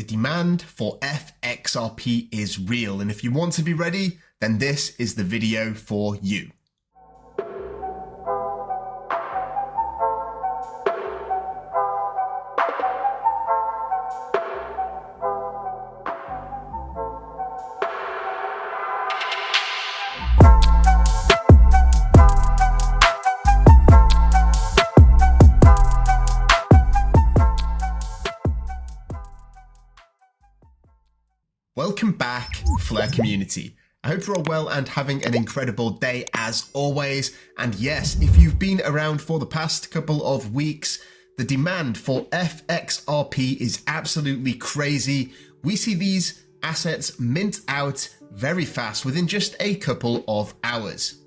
demand for FXRP is real, and if you want to be ready, then this is the video for you. Welcome back, Flare community. I hope you're all well and having an incredible day as always. And yes, if you've been around for the past couple of weeks, the demand for FXRP is absolutely crazy. We see these assets mint out very fast within just a couple of hours.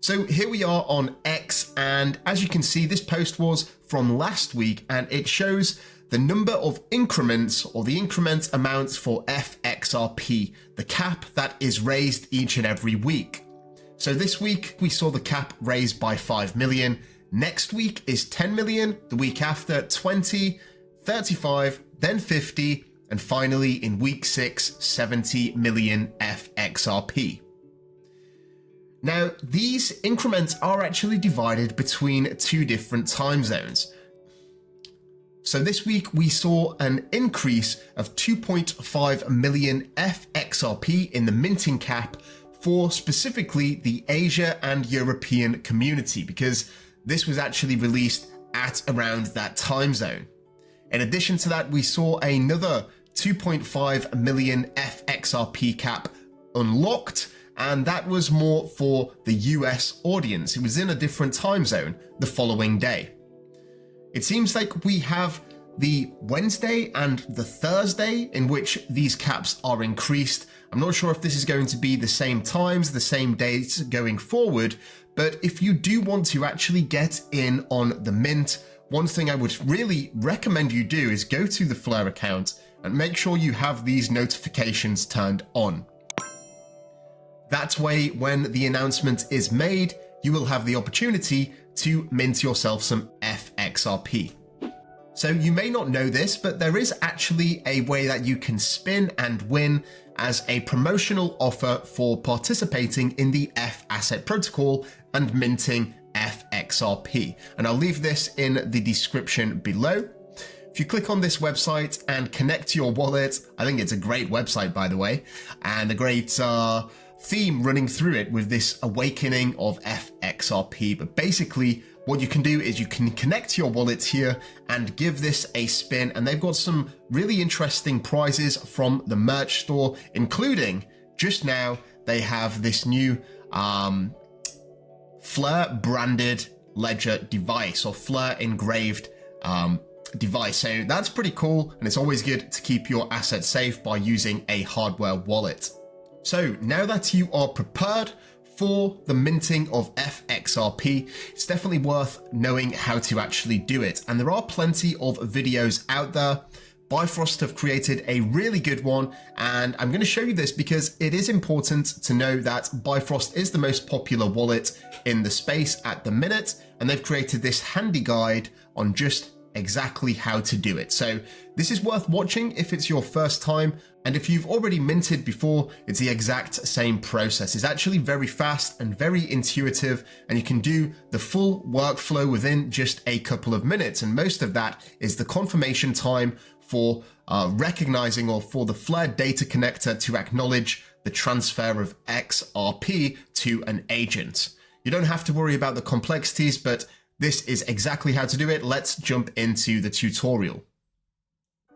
So here we are on X, and as you can see, this post was from last week and it shows the number of increments or the increment amounts for FXRP, the cap that is raised each and every week. So this week we saw the cap raised by 5 million. Next week is 10 million, the week after 20, 35, then 50, and finally in week 6, 70 million FXRP. Now, these increments are actually divided between two different time zones. So this week we saw an increase of 2.5 million FXRP in the minting cap for specifically the Asia and European community, because this was actually released at around that time zone. In addition to that, we saw another 2.5 million FXRP cap unlocked, and that was more for the US audience. It was in a different time zone the following day. It seems like we have the Wednesday and the Thursday in which these caps are increased. I'm not sure if this is going to be the same times, the same dates going forward, but if you do want to actually get in on the mint, one thing I would really recommend you do is go to the Flare account and make sure you have these notifications turned on. That way, when the announcement is made, you will have the opportunity to mint yourself some FXRP. So you may not know this, but there is actually a way that you can spin and win as a promotional offer for participating in the F asset protocol and minting FXRP. And I'll leave this in the description below. If you click on this website and connect to your wallet, I think it's a great website, by the way, and a great theme running through it with this awakening of FXRP. But basically what you can do is you can connect your wallet here and give this a spin, and they've got some really interesting prizes from the merch store, including just now they have this new Flare branded ledger device, or Flare engraved device. So that's pretty cool, and it's always good to keep your assets safe by using a hardware wallet. So now that you are prepared for the minting of FXRP, it's definitely worth knowing how to actually do it. And there are plenty of videos out there. Bifrost have created a really good one, and I'm going to show you this because it is important to know that Bifrost is the most popular wallet in the space at the minute, and they've created this handy guide on just exactly how to do it. So this is worth watching if it's your first time, and if you've already minted before, it's the exact same process. It's actually very fast and very intuitive, and you can do the full workflow within just a couple of minutes, and most of that is the confirmation time for recognizing, or for the Flare data connector to acknowledge the transfer of XRP to an agent. You don't have to worry about the complexities, but this is exactly how to do it. Let's jump into the tutorial.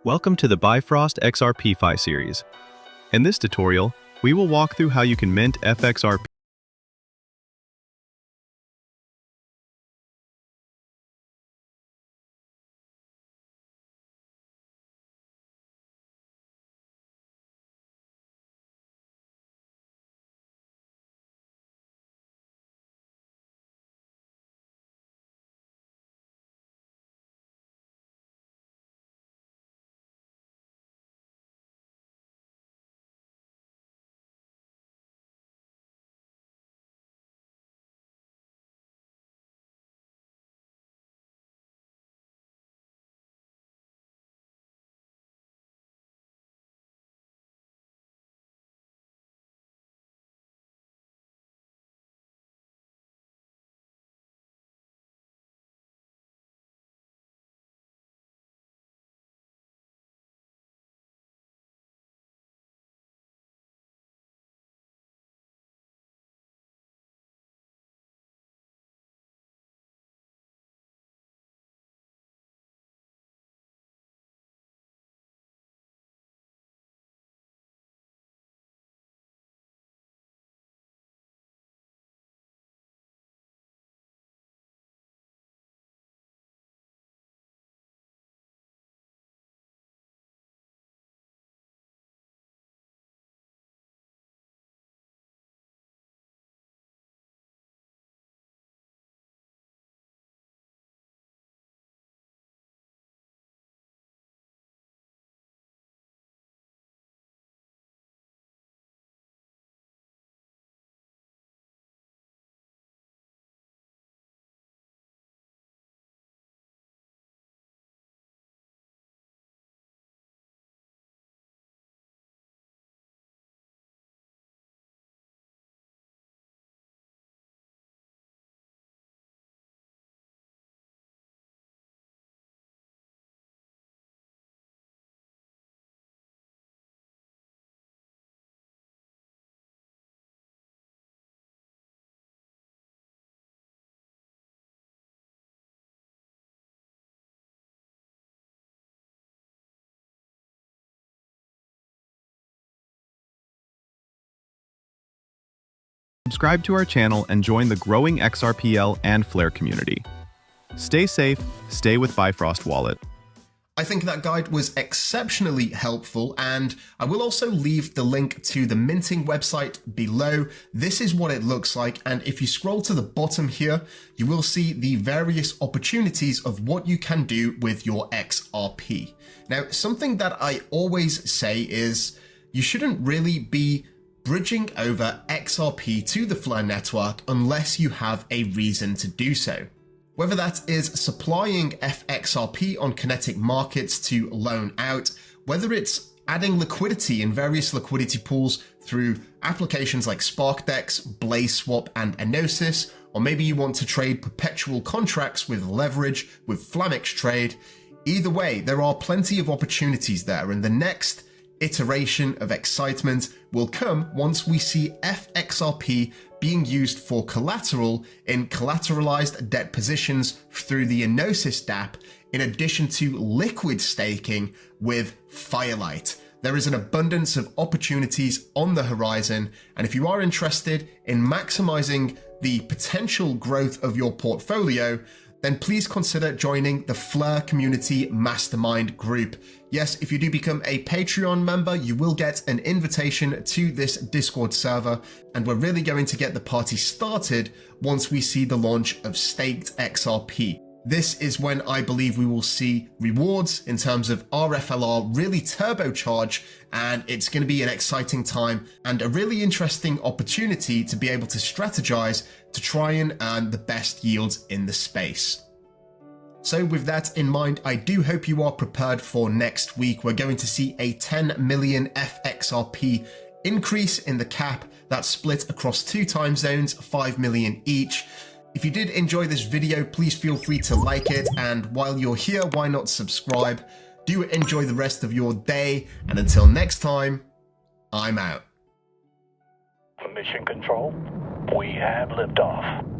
Welcome to the Bifrost XRP series. In this tutorial, we will walk through how you can mint FXRP Subscribe to our channel and join the growing XRPL and Flare community. Stay safe, stay with Bifrost Wallet. I think that guide was exceptionally helpful, and I will also leave the link to the minting website below. This is what it looks like, and if you scroll to the bottom here, you will see the various opportunities of what you can do with your XRP. Now, something that I always say is you shouldn't really be bridging over XRP to the Flare network unless you have a reason to do so. Whether that is supplying FXRP on kinetic markets to loan out, whether it's adding liquidity in various liquidity pools through applications like SparkDex, BlazeSwap, and Enosis, or maybe you want to trade perpetual contracts with leverage with Flamix Trade. Either way, there are plenty of opportunities there, and the next iteration of excitement will come once we see FXRP being used for collateral in collateralized debt positions through the Enosis dApp, in addition to liquid staking with Firelight. There is an abundance of opportunities on the horizon, and if you are interested in maximizing the potential growth of your portfolio, then please consider joining the Flare Community Mastermind group. Yes, if you do become a Patreon member, you will get an invitation to this Discord server, and we're really going to get the party started once we see the launch of staked XRP. This is when I believe we will see rewards in terms of RFLR really turbocharge, and it's going to be an exciting time and a really interesting opportunity to be able to strategize to try and earn the best yields in the space. So with that in mind, I do hope you are prepared for next week. We're going to see a 10 million FXRP increase in the cap that's split across 2 time zones, 5 million each. If you did enjoy this video, please feel free to like it, and while you're here, why not subscribe? Do enjoy the rest of your day, and until next time, I'm out. Mission Control, we have liftoff.